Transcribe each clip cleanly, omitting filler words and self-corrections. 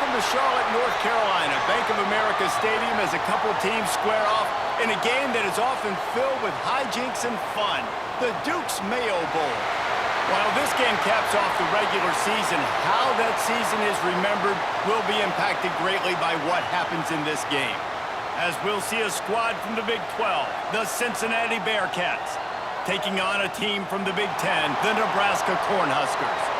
Welcome to Charlotte, North Carolina, Bank of America Stadium, as a couple teams square off in a game that is often filled with hijinks and fun, the Duke's Mayo Bowl. While this game caps off the regular season, how that season is remembered will be impacted greatly by what happens in this game. As we'll see a squad from the Big 12, the Cincinnati Bearcats, taking on a team from the Big 10, the Nebraska Cornhuskers.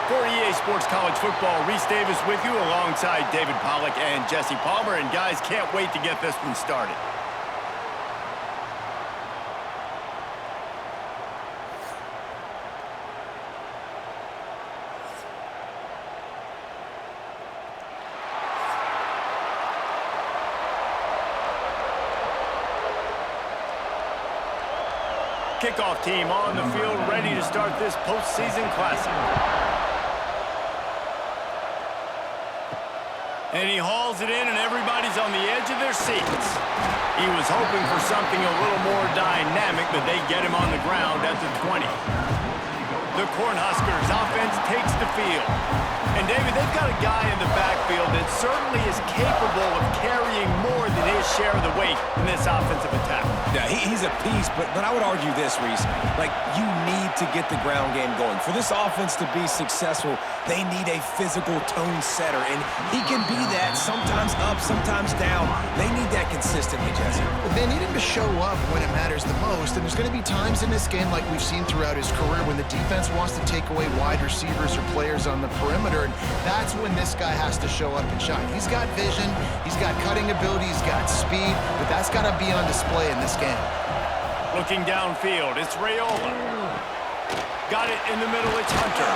For EA Sports College Football, Reese Davis with you alongside David Pollack and Jesse Palmer. And guys, can't wait to get this one started. Kickoff team on the field, ready to start this postseason classic. And he hauls it in, and everybody's on the edge of their seats. He was hoping for something a little more dynamic, but they get him on the ground at the 20. The Cornhuskers offense takes the field. And, David, they've got a guy in the backfield that certainly is capable of carrying more than his share of the weight in this offensive attack. Yeah, he's a piece, but I would argue this, Reese. Like, you need to get the ground game going. For this offense to be successful, they need a physical tone setter, and he can be that, sometimes up, sometimes down. They need that consistently, Jesse. They need him to show up when it matters the most, and there's going to be times in this game, like we've seen throughout his career, when the defense wants to take away wide receivers or players on the perimeter, and that's when this guy has to show up and shine. He's got vision, he's got cutting ability, he's got speed, but that's got to be on display in this game. Looking downfield, it's Raiola. Got it in the middle, it's Hunter.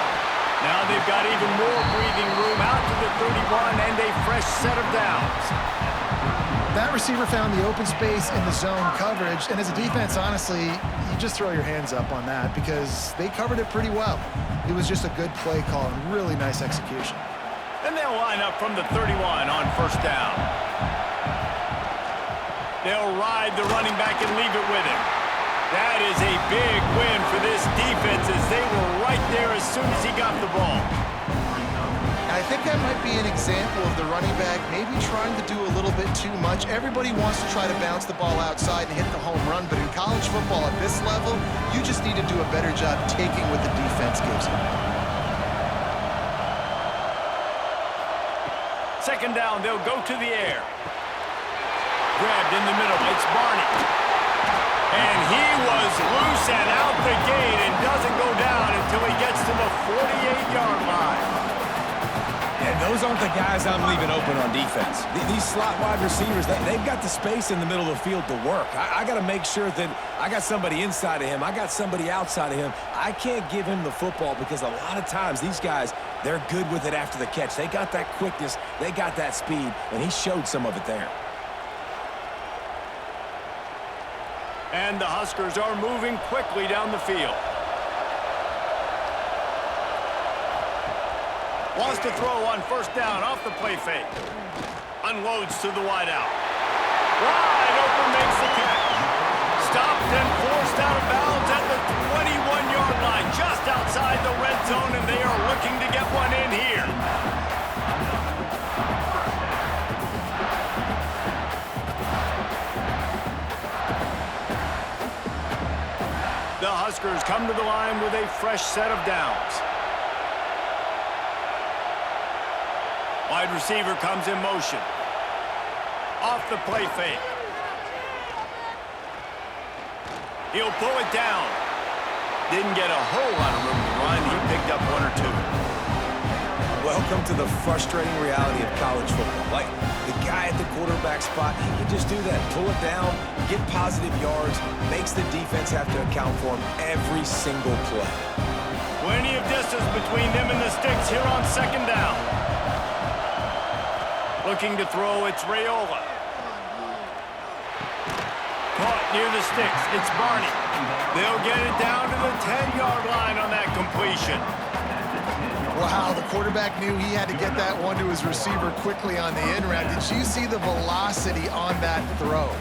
Now they've got even more breathing room out to the 31 and a fresh set of downs. That receiver found the open space in the zone coverage, and as a defense, honestly, you just throw your hands up on that because they covered it pretty well. It was just a good play call and really nice execution. And they'll line up from the 31 on first down. They'll ride the running back and leave it with him. That is a big win for this defense, as they were right there as soon as he got the ball. I think that might be an example of the running back maybe trying to do a little bit too much. Everybody wants to try to bounce the ball outside and hit the home run, but in college football at this level, you just need to do a better job taking what the defense gives you. Second down, they'll go to the air. Grabbed in the middle, it's Barney. And he was loose and out the gate and doesn't go down until he gets to the 48-yard line. And those aren't the guys I'm leaving open on defense. These slot wide receivers, they've got the space in the middle of the field to work. I got to make sure that I got somebody inside of him. I got somebody outside of him. I can't give him the football because a lot of times these guys, they're good with it after the catch. They got that quickness. They got that speed, and he showed some of it there. And the Huskers are moving quickly down the field. Wants to throw on first down off the play fake. Unloads to the wideout. Wide open, makes the catch. Stopped and forced out of bounds at the 21-yard line, just outside the red zone, and they are looking to get one in here. The Huskers come to the line with a fresh set of downs. Wide receiver comes in motion. Off the play fake. He'll pull it down. Didn't get a whole lot of room to run. He picked up one or two. Welcome to the frustrating reality of college football. Like, the guy at the quarterback spot, he can just do that. Pull it down, get positive yards, makes the defense have to account for him every single play. Plenty of distance between them and the sticks here on second down. Looking to throw, it's Raiola. Caught near the sticks, it's Barney. They'll get it down to the 10-yard line on that completion. Wow, the quarterback knew he had to get that one to his receiver quickly on the in route. Did you see the velocity on that throw?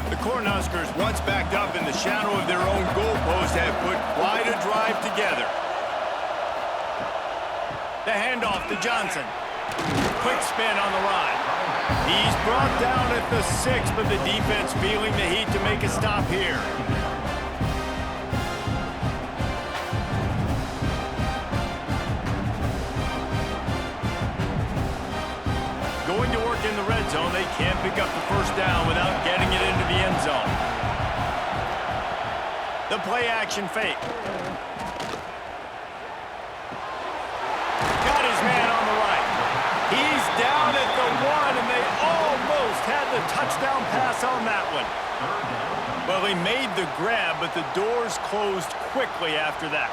The Cornhuskers, once backed up in the shadow of their own goalpost, have put quite a drive together. The handoff to Johnson. Quick spin on the run. He's brought down at the 6, but the defense feeling the heat to make a stop here. Going to work in the red zone. They can't pick up the first down without getting it into the end zone. The play action fake. Got his man on the right. He's down at the 1, and they almost had the touchdown pass on that one. Well, he made the grab, but the doors closed quickly after that.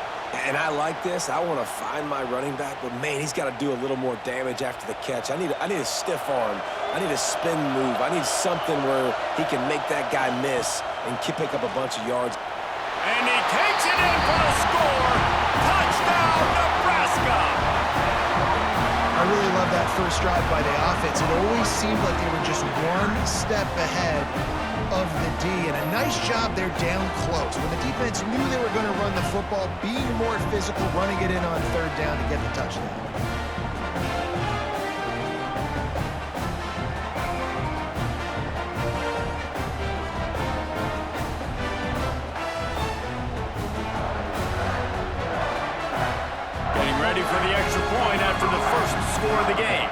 And I like this. I want to find my running back, but, man, he's got to do a little more damage after the catch. I need a stiff arm. I need a spin move. I need something where he can make that guy miss and pick up a bunch of yards. And he takes it in for the score. Touchdown, Nebraska! I really love that first drive by the offense. It always seemed like they were just one step ahead of the D, and a nice job there down close. When the defense knew they were going to run the football, being more physical, running it in on third down to get the touchdown. Getting ready for the extra point after the first score of the game.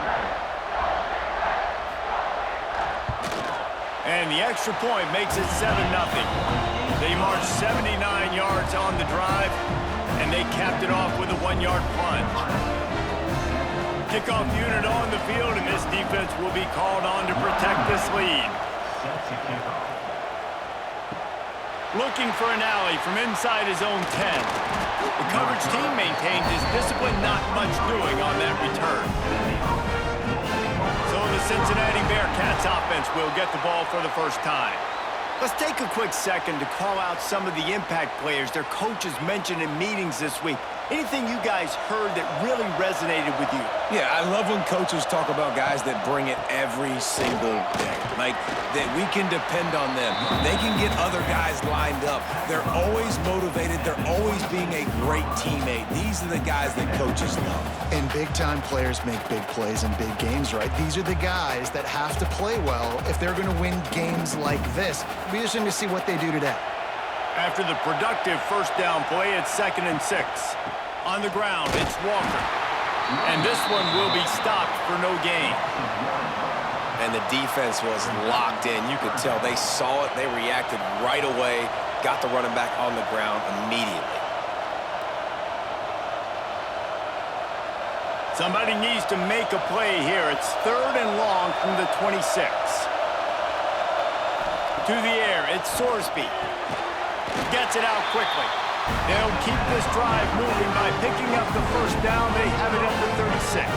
And the extra point makes it 7-0. They marched 79 yards on the drive, and they capped it off with a 1-yard plunge. Kickoff unit on the field, and this defense will be called on to protect this lead. Looking for an alley from inside his own 10. The coverage team maintained his discipline, not much doing on that return. So the Cincinnati Bearcats offense will get the ball for the first time. Let's take a quick second to call out some of the impact players their coaches mentioned in meetings this week. Anything you guys heard that really resonated with you? Yeah, I love when coaches talk about guys that bring it every single day. Like, that we can depend on them. They can get other guys lined up. They're always motivated. They're always being a great teammate. These are the guys that coaches love. And big-time players make big plays in big games, right? These are the guys that have to play well if they're going to win games like this. Be interesting to see what they do today. After the productive first down play, it's 2nd and 6. On the ground, it's Walker. And this one will be stopped for no gain. And the defense was locked in. You could tell they saw it. They reacted right away, got the running back on the ground immediately. Somebody needs to make a play here. It's 3rd and long from the 26. To the air, it's Sorsby. Gets it out quickly. They'll keep this drive moving by picking up the first down. They have it at the 36.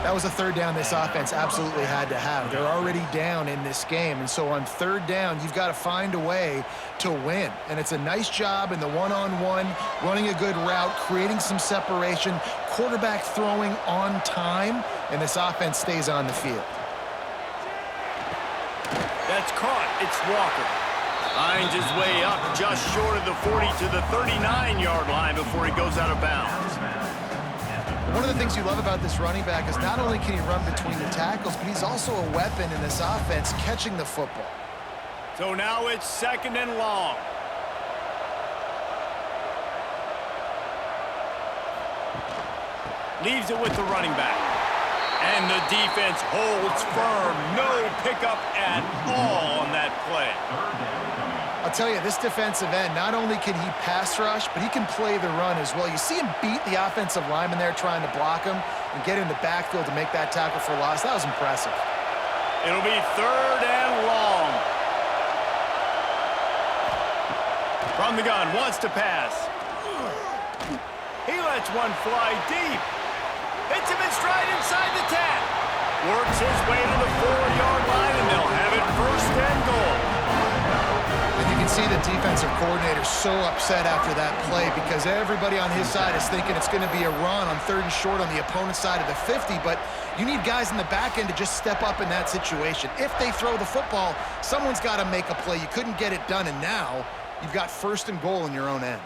That was a third down this offense absolutely had to have. They're already down in this game, and so on third down, you've got to find a way to win. And it's a nice job in the one-on-one, running a good route, creating some separation, quarterback throwing on time, and this offense stays on the field. That's caught. It's Walker. Finds his way up just short of the 40 to the 39-yard line before he goes out of bounds. One of the things you love about this running back is not only can he run between the tackles, but he's also a weapon in this offense catching the football. So now it's 2nd and long. Leaves it with the running back. And the defense holds firm. No pickup at all on that play. I'll tell you, this defensive end, not only can he pass rush, but he can play the run as well. You see him beat the offensive lineman there trying to block him and get in the backfield to make that tackle for loss. That was impressive. It'll be 3rd and long. From the gun, wants to pass. He lets one fly deep. Hits him in stride inside the 10. Works his way to the 4-yard line, and they'll have it 1st and goal. And you can see the defensive coordinator so upset after that play because everybody on his side is thinking it's going to be a run on 3rd and short on the opponent's side of the 50, but you need guys in the back end to just step up in that situation. If they throw the football, someone's got to make a play. You couldn't get it done, and now you've got 1st and goal in your own end.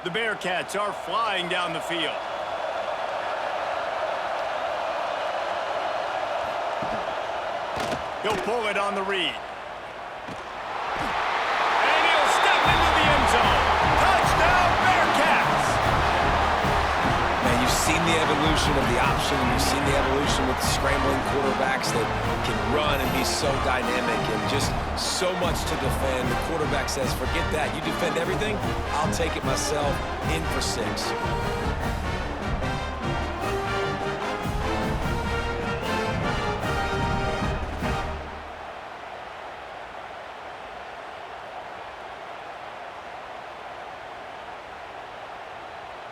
The Bearcats are flying down the field. He'll pull it on the read. And he'll step into the end zone. Touchdown, Bearcats! Man, you've seen the evolution of the option, and you've seen the evolution with the scrambling quarterbacks that can run and be so dynamic and just so much to defend. The quarterback says, forget that. You defend everything, I'll take it myself. In for 6.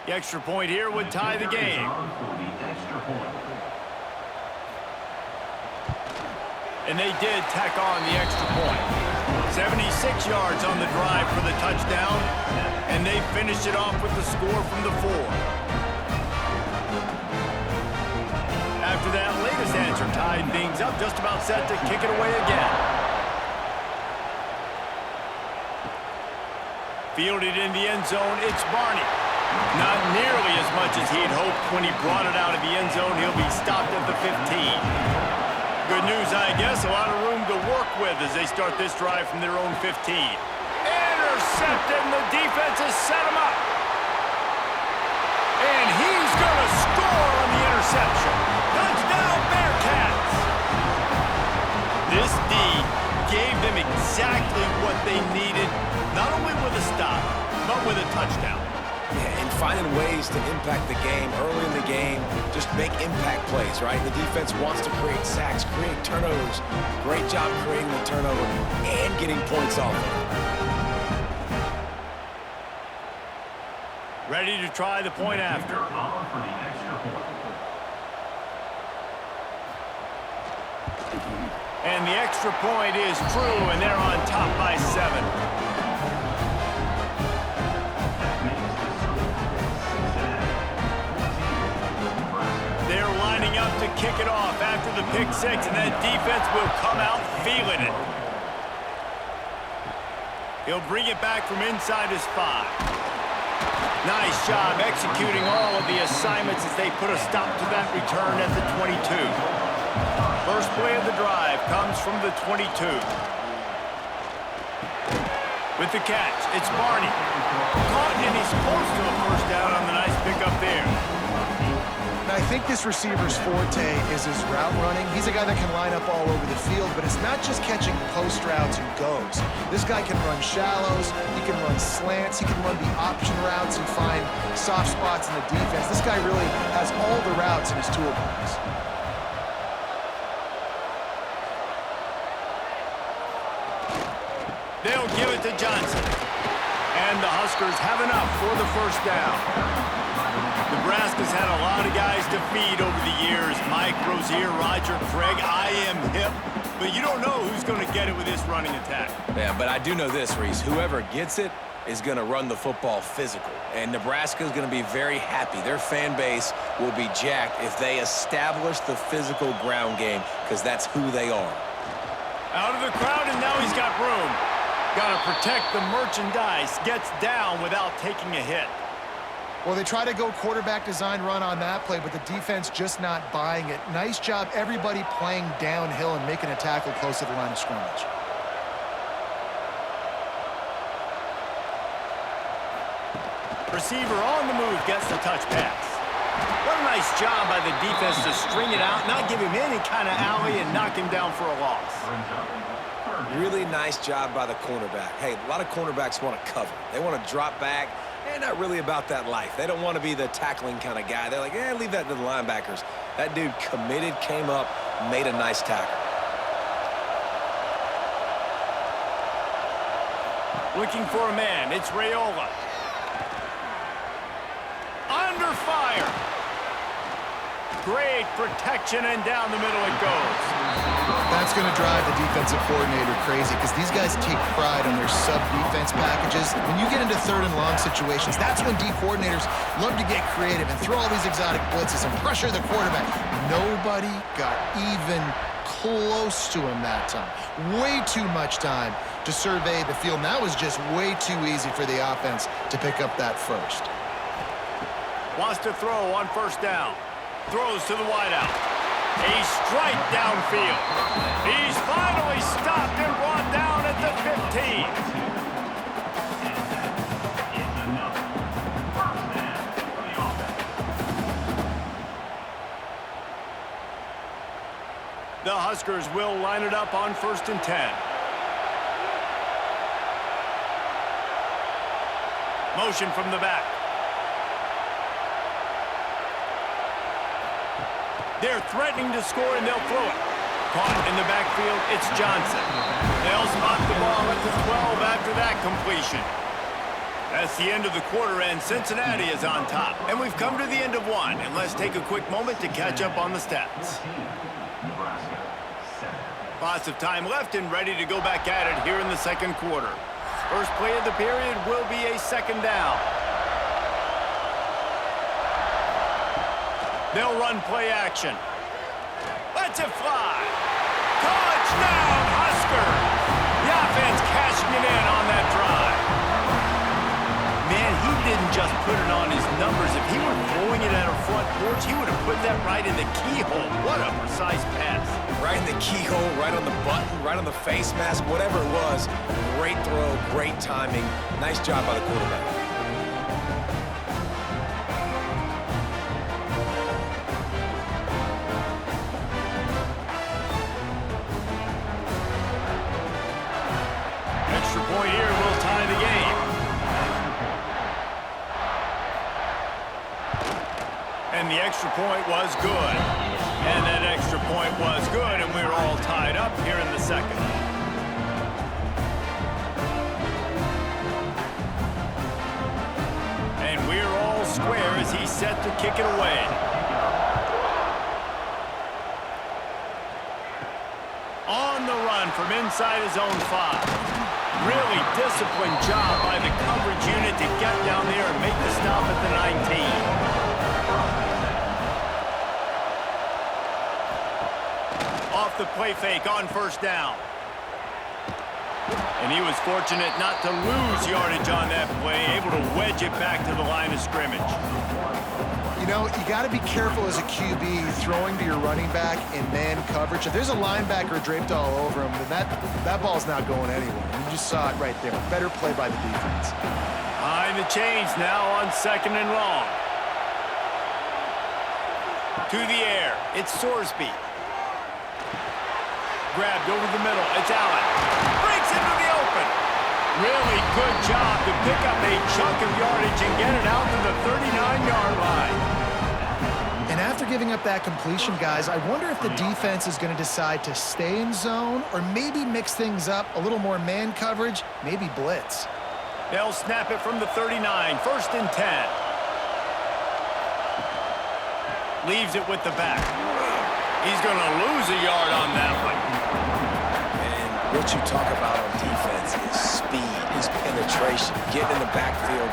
The extra point here would tie the game. And they did tack on the extra point. 76 yards on the drive for the touchdown, and they finished it off with the score from the 4. After that latest answer tied things up, just about set to kick it away again. Fielded in the end zone, it's Barney. Not nearly as much as he'd hoped when he brought it out of the end zone. He'll be stopped at the 15. Good news, I guess. A lot of room to work with as they start this drive from their own 15. Intercepted, and the defense has set him up. And he's going to score on the interception. Touchdown, Bearcats! This D gave them exactly what they needed, not only with a stop, but with a touchdown. Yeah, and finding ways to impact the game early in the game, just make impact plays, right? The defense wants to create sacks, create turnovers. Great job creating the turnover and getting points off of it. Ready to try the point after. And the extra point is true, and they're on top by 7. They're lining up to kick it off after the pick 6, and that defense will come out feeling it. He'll bring it back from inside his 5. Nice job executing all of the assignments as they put a stop to that return at the 22. First play of the drive comes from the 22. With the catch, it's Barney. Caught, and he's close to a first down on the nice pickup there. I think this receiver's forte is his route running. He's a guy that can line up all over the field, but it's not just catching post routes and goes. This guy can run shallows, he can run slants, he can run the option routes and find soft spots in the defense. This guy really has all the routes in his toolbox. They'll give it to Johnson. And the Huskers have enough for the first down. Nebraska's had a lot of guys to feed over the years. Mike, Rozier, Roger, Craig. I am hip. But you don't know who's going to get it with this running attack. Yeah, but I do know this, Reese. Whoever gets it is going to run the football physical. And Nebraska is going to be very happy. Their fan base will be jacked if they establish the physical ground game, because that's who they are. Out of the crowd, and now he's got room. Got to protect the merchandise. Gets down without taking a hit. Well, they try to go quarterback design run on that play, but the defense just not buying it. Nice job, everybody playing downhill and making a tackle close to the line of scrimmage. Receiver on the move gets the touch pass. What a nice job by the defense to string it out, not give him any kind of alley, and knock him down for a loss. Really nice job by the cornerback. Hey, a lot of cornerbacks want to cover. They want to drop back. They're not really about that life. They don't want to be the tackling kind of guy. They're like, leave that to the linebackers. That dude committed, came up, made a nice tackle. Looking for a man. It's Raiola. Under fire. Great protection, and down the middle it goes. That's going to drive the defensive coordinator crazy, because these guys take pride on their sub-defense packages. When you get into 3rd and long situations, that's when D coordinators love to get creative and throw all these exotic blitzes and pressure the quarterback. Nobody got even close to him that time. Way too much time to survey the field. And that was just way too easy for the offense to pick up that first. Wants to throw on first down. Throws to the wideout. A strike downfield. He's finally stopped and brought down at the 15. The Huskers will line it up on 1st and 10. Motion from the back. They're threatening to score, and they'll throw it. Caught in the backfield, it's Johnson. They'll spot the ball at the 12 after that completion. That's the end of the quarter, and Cincinnati is on top. And we've come to the end of one, and let's take a quick moment to catch up on the stats. Lots of time left and ready to go back at it here in the second quarter. First play of the period will be a second down. They'll run play action. Lets it fly. Touchdown, Huskers! The offense cashing it in on that drive. Man, he didn't just put it on his numbers. If he were throwing it at a front porch, he would have put that right in the keyhole. What a precise pass. Right in the keyhole, right on the button, right on the face mask, whatever it was. Great throw, great timing. Nice job by the quarterback. Extra point here will tie the game. And the extra point was good. And that extra point was good, and we're all tied up here in the second. And we're all square as he's set to kick it away. On the run from inside his own 5. Really disciplined job by the coverage unit to get down there and make the stop at the 19. Off the play fake on first down. And he was fortunate not to lose yardage on that play, able to wedge it back to the line of scrimmage. You know, you got to be careful as a QB throwing to your running back in man coverage. If there's a linebacker draped all over him, then that ball's not going anywhere. You just saw it right there. Better play by the defense. Behind the chains now on 2nd and long. To the air. It's Sorsby. Grabbed over the middle. It's Allen. Breaks into the open. Really good job to pick up a chunk of yardage and get it out to the 39-yard line. And after giving up that completion, guys, I wonder if the defense is going to decide to stay in zone or maybe mix things up, a little more man coverage, maybe blitz. They'll snap it from the 39, 1st and 10. Leaves it with the back. He's going to lose a yard on that one. And what you talk about on defense is speed, is penetration, getting in the backfield,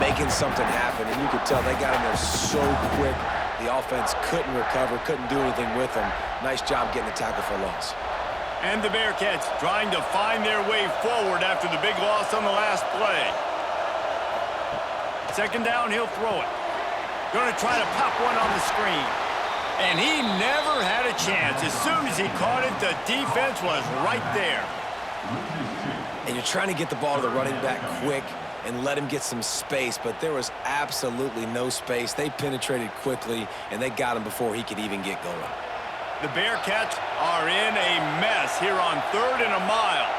making something happen. And you could tell they got in there so quick. The offense couldn't recover, couldn't do anything with them. Nice job getting the tackle for loss. And the Bearcats trying to find their way forward after the big loss on the last play. 2nd down, he'll throw it. Going to try to pop one on the screen. And he never had a chance. As soon as he caught it, the defense was right there. And you're trying to get the ball to the running back quick and let him get some space, but there was absolutely no space. They penetrated quickly, and they got him before he could even get going. The Bearcats are in a mess here on 3rd and a mile.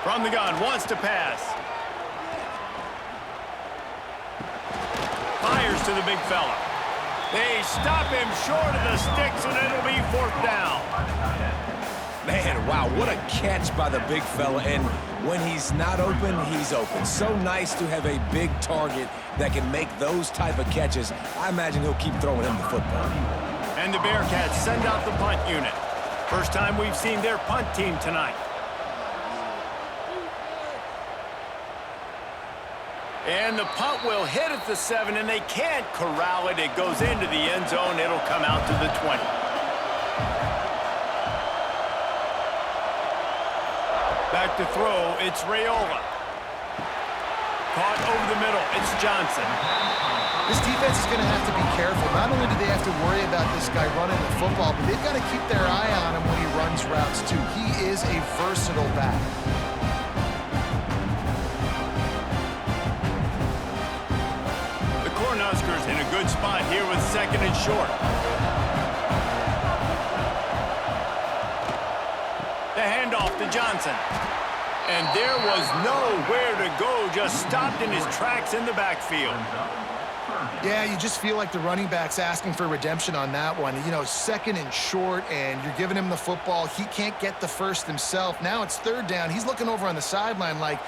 From the gun, wants to pass. Fires to the big fella. They stop him short of the sticks, and it'll be 4th down. Man, wow, what a catch by the big fella. And when he's not open, he's open. So nice to have a big target that can make those type of catches. I imagine he'll keep throwing him the football. And the Bearcats send out the punt unit. First time we've seen their punt team tonight. And the punt will hit at the 7, and they can't corral it. It goes into the end zone. It'll come out to the 20. Back to throw, it's Raiola. Caught over the middle, it's Johnson. This defense is going to have to be careful. Not only do they have to worry about this guy running the football, but they've got to keep their eye on him when he runs routes, too. He is a versatile back. The Cornhuskers in a good spot here with second and short. The handoff to Johnson. And there was nowhere to go, just stopped in his tracks in the backfield. Yeah, you just feel like the running back's asking for redemption on that one. You know, second and short, and you're giving him the football. He can't get the first himself. Now it's third down. He's looking over on the sideline like,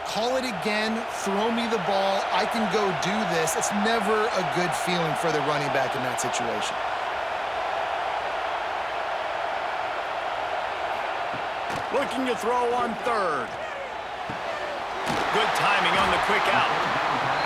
call it again, throw me the ball, I can go do this. It's never a good feeling for the running back in that situation. Looking to throw on third. Good timing on the quick out.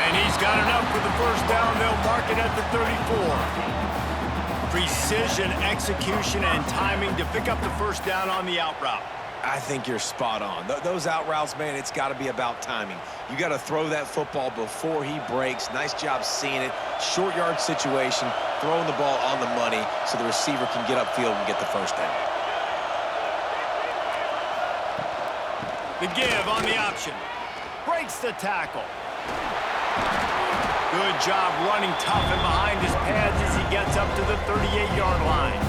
And he's got enough for the first down. They'll mark it at the 34. Precision, execution, and timing to pick up the first down on the out route. I think you're spot on. Those out routes, man, it's got to be about timing. You got to throw that football before he breaks. Nice job seeing it. Short yard situation, throwing the ball on the money so the receiver can get upfield and get the first down. The give on the option. Breaks the tackle. Good job running tough and behind his pads as he gets up to the 38-yard line.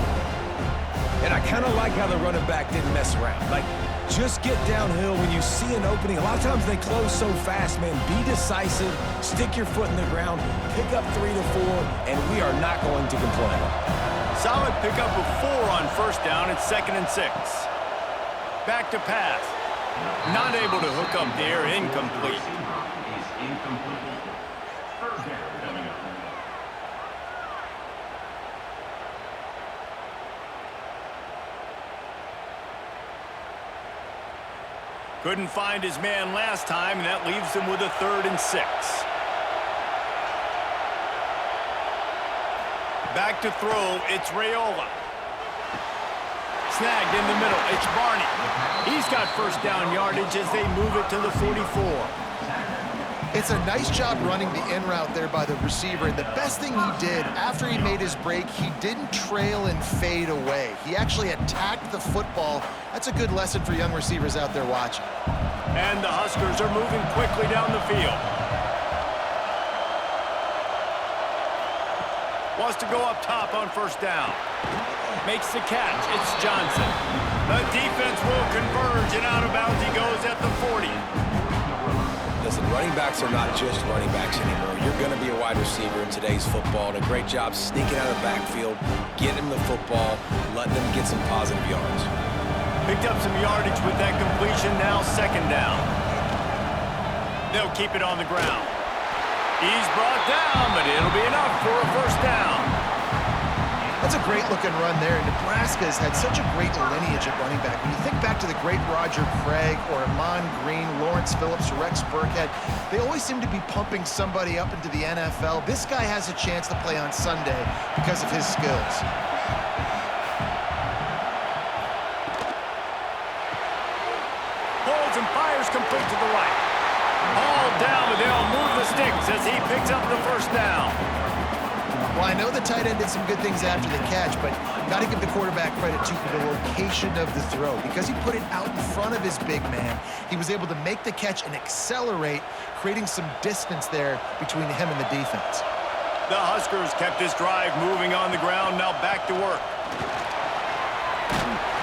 And I kind of like how the running back didn't mess around. Like, just get downhill when you see an opening. A lot of times they close so fast, man. Be decisive, stick your foot in the ground, pick up 3 to 4, and we are not going to complain. Solid pickup of 4 on first down. It's 2nd and 6. Back to pass. Not able to hook up there, incomplete. Couldn't find his man last time, and that leaves him with a 3rd and 6. Back to throw, it's Raiola. Snagged in the middle, it's Barney. He's got first down yardage as they move it to the 44. It's a nice job running the in route there by the receiver. And the best thing he did after he made his break, he didn't trail and fade away. He actually attacked the football. That's a good lesson for young receivers out there watching. And the Huskers are moving quickly down the field. Wants to go up top on first down. Makes the catch. It's Johnson. The defense will converge, and out of bounds he goes at the 40. Listen, running backs are not just running backs anymore. You're going to be a wide receiver in today's football, and a great job sneaking out of the backfield, getting him the football, letting them get some positive yards. Picked up some yardage with that completion, now 2nd down. They'll keep it on the ground. He's brought down, but it'll be enough for a first down. That's a great-looking run there. Nebraska has had such a great lineage at running back. When you think back to the great Roger Craig or Amon Green, Lawrence Phillips, or Rex Burkhead, they always seem to be pumping somebody up into the NFL. This guy has a chance to play on Sunday because of his skills. Holds and fires complete to the right. All down, but they'll move the sticks as he picks up the first down. Well, I know the tight end did some good things after the catch, but got to give the quarterback credit, too, for the location of the throw. Because he put it out in front of his big man, he was able to make the catch and accelerate, creating some distance there between him and the defense. The Huskers kept this drive moving on the ground, now back to work.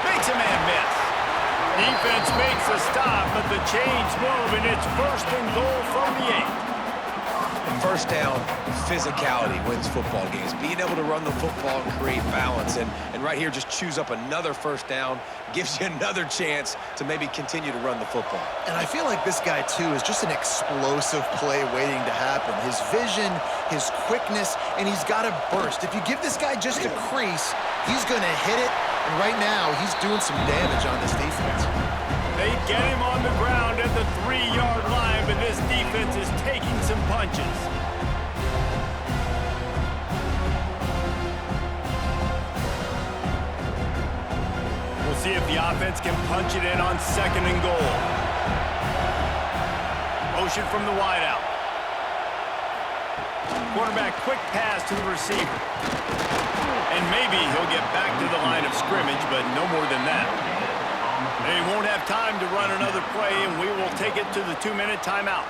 Makes a man miss. Defense makes a stop, but the chains move, and it's 1st and goal from the 8. First down, physicality wins football games. Being able to run the football and create balance. And right here, just choose up another first down, gives you another chance to maybe continue to run the football. And I feel like this guy, too, is just an explosive play waiting to happen. His vision, his quickness, and he's got a burst. If you give this guy just a crease, he's going to hit it. And right now, he's doing some damage on this defense. They get him on the ground at the 3-yard line, but this defense is taking some punches. see if the offense can punch it in on 2nd and goal. Motion from the wideout. Quarterback quick pass to the receiver. And maybe he'll get back to the line of scrimmage, but no more than that. They won't have time to run another play, and we will take it to the 2-minute timeout.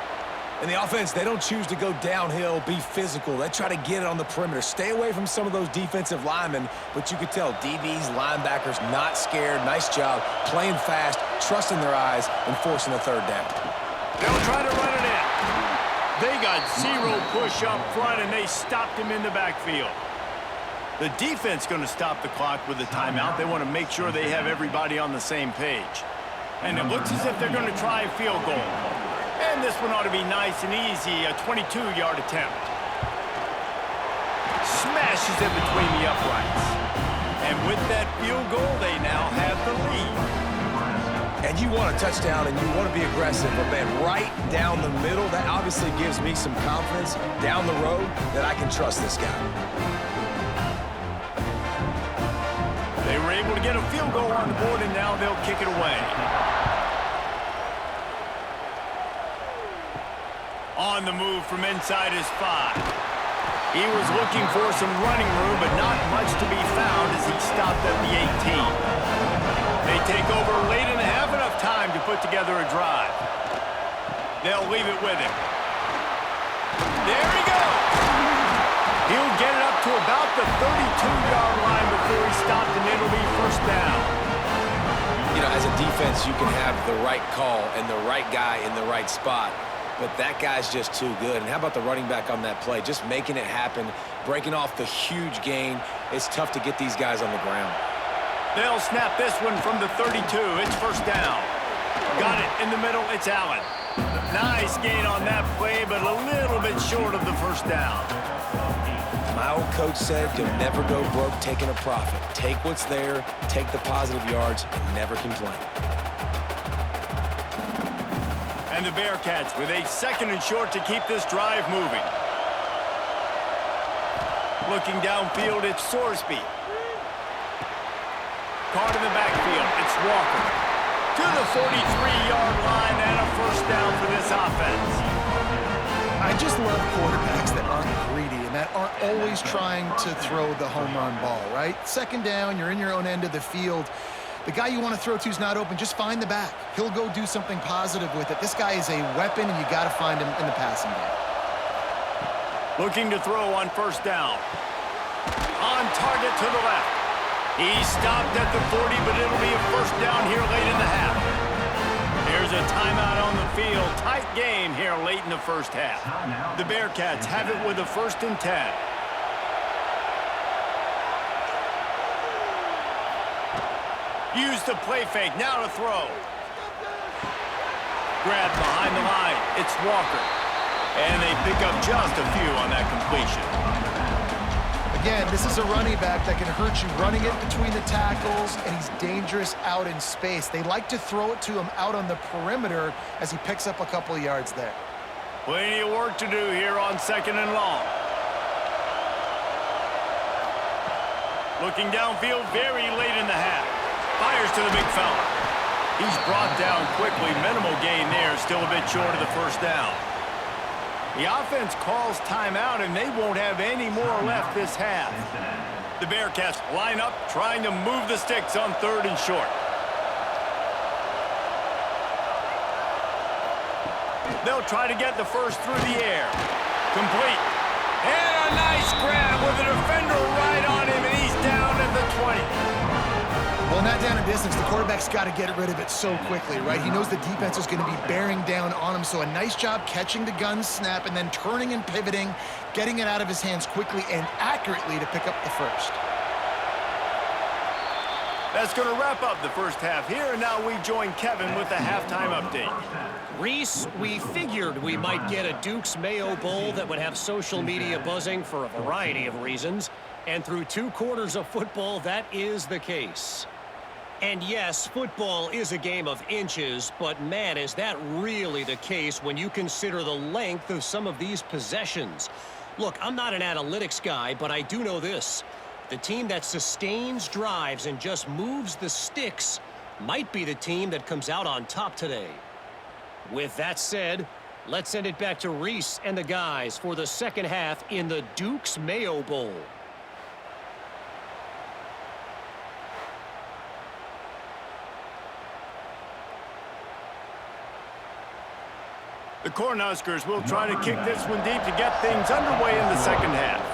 And the offense, they don't choose to go downhill, be physical. They try to get it on the perimeter. Stay away from some of those defensive linemen, but you could tell DBs, linebackers, not scared. Nice job playing fast, trusting their eyes, and forcing the 3rd down. They'll try to run it in. They got 0 push up front, and they stopped him in the backfield. The defense going to stop the clock with a timeout. They want to make sure they have everybody on the same page. And it looks as if they're going to try a field goal. And this one ought to be nice and easy, a 22-yard attempt. Smashes it between the uprights. And with that field goal, they now have the lead. And you want a touchdown and you want to be aggressive, but man, right down the middle, that obviously gives me some confidence down the road that I can trust this guy. They were able to get a field goal on the board, and now they'll kick it away. On the move from inside his 5. He was looking for some running room, but not much to be found as he stopped at the 18. They take over late in the half, enough time to put together a drive. They'll leave it with him. There he goes! He'll get it up to about the 32-yard line before he stopped, and it'll be 1st down. You know, as a defense, you can have the right call and the right guy in the right spot. But that guy's just too good. And how about the running back on that play? Just making it happen, breaking off the huge gain. It's tough to get these guys on the ground. They'll snap this one from the 32. It's 1st down. Got it in the middle. It's Allen. Nice gain on that play, but a little bit short of the 1st down. My old coach said, you'll never go broke taking a profit. Take what's there, take the positive yards, and never complain. And the Bearcats with a 2nd and short to keep this drive moving. Looking downfield, it's Sorsby. Caught in the backfield, it's Walker. To the 43-yard line and a 1st down for this offense. I just love quarterbacks that aren't greedy and that aren't always trying to throw the home run ball, right? 2nd down, you're in your own end of the field. The guy you want to throw to is not open. Just find the back. He'll go do something positive with it. This guy is a weapon, and you got to find him in the passing game. Looking to throw on 1st down. On target to the left. He stopped at the 40, but it'll be a 1st down here late in the half. There's a timeout on the field. Tight game here late in the 1st half. The Bearcats have it with a 1st and 10. Use the play fake, now to throw. Grab behind the line, it's Walker. And they pick up just a few on that completion. Again, this is a running back that can hurt you running it between the tackles, and he's dangerous out in space. They like to throw it to him out on the perimeter as he picks up a couple of yards there. Plenty of work to do here on 2nd and long. Looking downfield very late in the half. Fires to the big fella. He's brought down quickly. Minimal gain there. Still a bit short of the 1st down. The offense calls timeout, and they won't have any more left this half. The Bearcats line up, trying to move the sticks on 3rd and short. They'll try to get the 1st through the air. Complete. And a nice grab with a defender right on him, and he's down at the 20. Well, not down in distance. The quarterback's got to get rid of it so quickly, right? He knows the defense is going to be bearing down on him, so a nice job catching the gun snap and then turning and pivoting, getting it out of his hands quickly and accurately to pick up the 1st. That's going to wrap up the 1st half here, and now we join Kevin with the halftime update. Reese, we figured we might get a Duke's Mayo Bowl that would have social media buzzing for a variety of reasons, and through 2 quarters of football, that is the case. And yes, football is a game of inches, but man, is that really the case when you consider the length of some of these possessions. Look, I'm not an analytics guy, but I do know this. The team that sustains drives and just moves the sticks might be the team that comes out on top today. With that said, let's send it back to Reese and the guys for the second half in the Duke's Mayo Bowl. The Cornhuskers will try to kick this one deep to get things underway in the second half.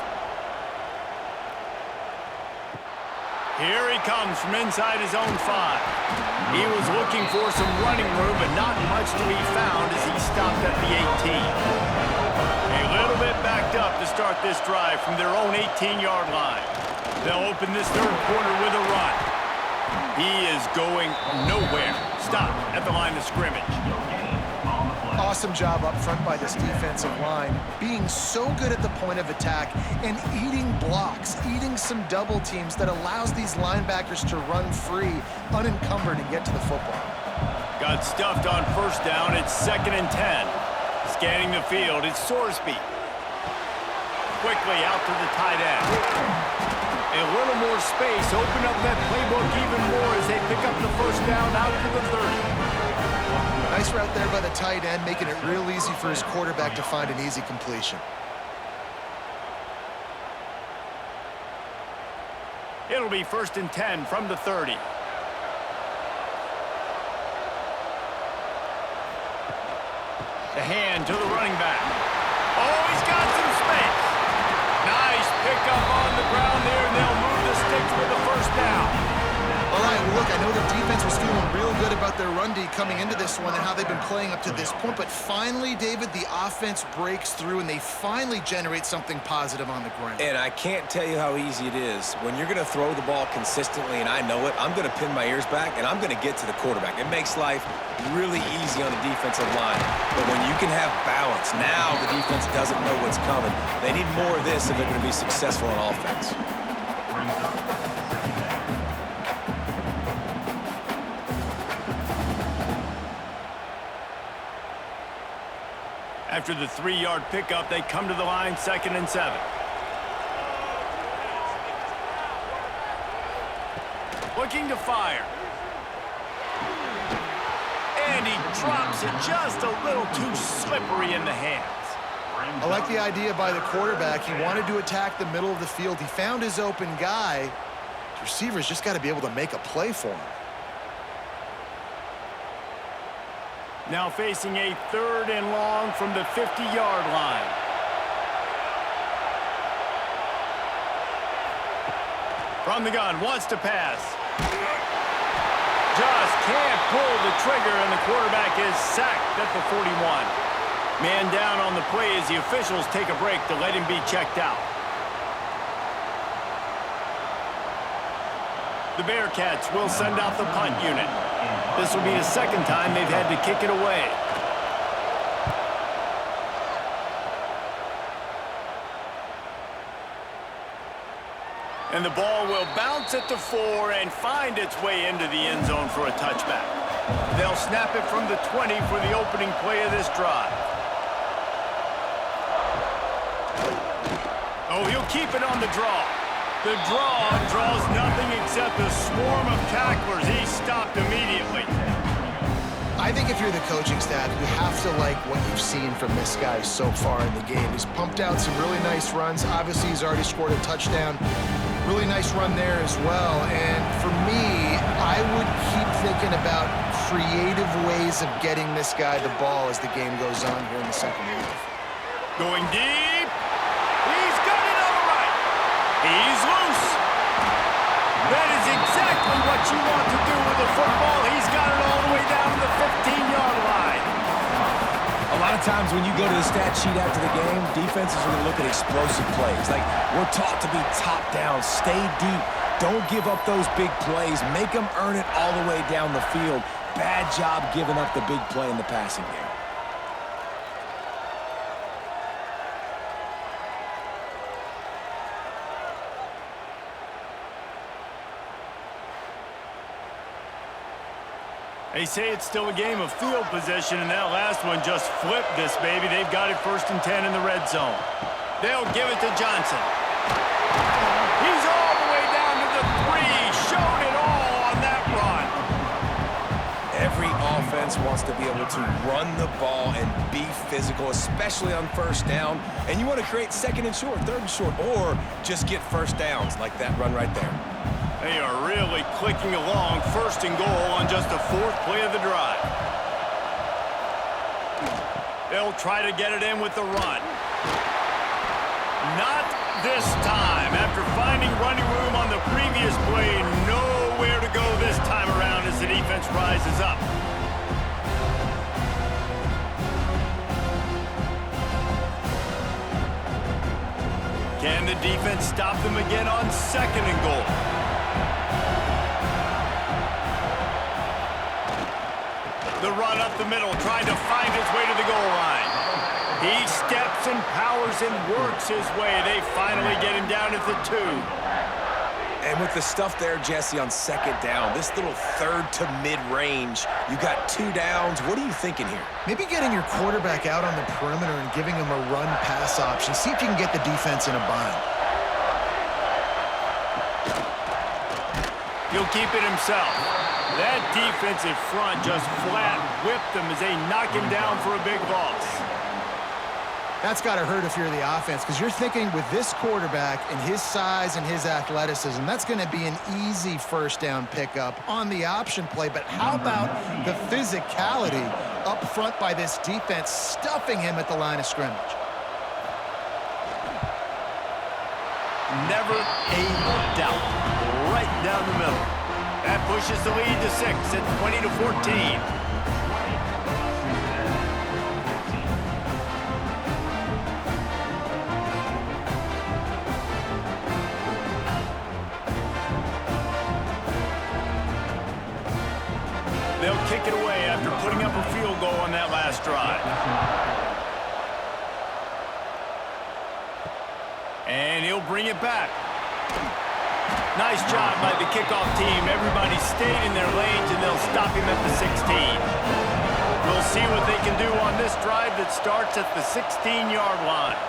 Here he comes from inside his own 5. He was looking for some running room, but not much to be found as he stopped at the 18. A little bit backed up to start this drive from their own 18-yard line. They'll open this third quarter with a run. He is going nowhere. Stop at the line of scrimmage. Awesome job up front by this defensive line, being so good at the point of attack and eating blocks, eating some double teams that allows these linebackers to run free, unencumbered, and get to the football. Got stuffed on first down. It's 2nd and 10. Scanning the field, it's Sorsby. Quickly out to the tight end. A little more space, open up that playbook even more as they pick up the first down out to the 30. Nice route there by the tight end, making it real easy for his quarterback to find an easy completion. It'll be 1st and 10 from the 30. The hand to the running back. Oh, he's got some space. Nice pickup on the ground there, and they'll move the sticks with the first down. All right, well, look, I know the defense was feeling real good about their run D coming into this one and how they've been playing up to this point, but finally, David, the offense breaks through and they finally generate something positive on the ground. And I can't tell you how easy it is. When you're going to throw the ball consistently, and I know it, I'm going to pin my ears back, and I'm going to get to the quarterback. It makes life really easy on the defensive line. But when you can have balance, now the defense doesn't know what's coming. They need more of this if they're going to be successful on offense. After the 3-yard pickup, they come to the line, 2nd and 7. Looking to fire. And he drops it just a little too slippery in the hands. I like the idea by the quarterback. He wanted to attack the middle of the field. He found his open guy. The receivers just got to be able to make a play for him. Now facing a 3rd and long from the 50-yard line. From the gun, wants to pass. Just can't pull the trigger, and the quarterback is sacked at the 41. Man down on the play as the officials take a break to let him be checked out. The Bearcats will send out the punt unit. This will be the 2nd time they've had to kick it away. And the ball will bounce at the 4 and find its way into the end zone for a touchback. They'll snap it from the 20 for the opening play of this drive. Oh, he'll keep it on the draw. The draw draws nothing except a swarm of tacklers. He's stopped immediately. I think if you're the coaching staff, you have to like what you've seen from this guy so far in the game. He's pumped out some really nice runs. Obviously, he's already scored a touchdown. Really nice run there as well. And for me, I would keep thinking about creative ways of getting this guy the ball as the game goes on here in the second half. Going deep. He's got it all right. He's loose. That is exactly what you want to do with the football. He's got it all the way down to the 15-yard line. A lot of times when you go to the stat sheet after the game, defenses are going to look at explosive plays. Like, we're taught to be top down, stay deep, don't give up those big plays, make them earn it all the way down the field. Bad job giving up the big play in the passing game. They say it's still a game of field position, and that last one just flipped this baby. They've got it 1st and 10 in the red zone. They'll give it to Johnson. He's all the way offense wants to be able to run the ball and be physical, especially on first down. And you want to create second and short, third and short, or just get first downs like that run right there. They are really clicking along, first and goal on just the 4th play of the drive. They'll try to get it in with the run. Not this time. After finding running room on the previous play, nowhere to go this time around as the defense rises up. Can the defense stop them again on second and goal? The run up the middle, trying to find his way to the goal line. He steps and powers and works his way. They finally get him down at the 2. And with the stuff there, Jesse, on second down, this little third to mid-range, you got 2 downs. What are you thinking here? Maybe getting your quarterback out on the perimeter and giving him a run-pass option. See if you can get the defense in a bind. He'll keep it himself. That defensive front just flat whipped them as they knock him down for a big loss. That's got to hurt if you're the offense, because you're thinking with this quarterback and his size and his athleticism, that's going to be an easy first down pickup on the option play. But how about the physicality up front by this defense, stuffing him at the line of scrimmage? Never a doubt. Right down the middle. That pushes the lead to 6 at 20-14. They'll kick it away after putting up a field goal on that last drive. And he'll bring it back. Nice job by the kickoff team. Everybody stayed in their lanes, and they'll stop him at the 16. We'll see what they can do on this drive that starts at the 16-yard line.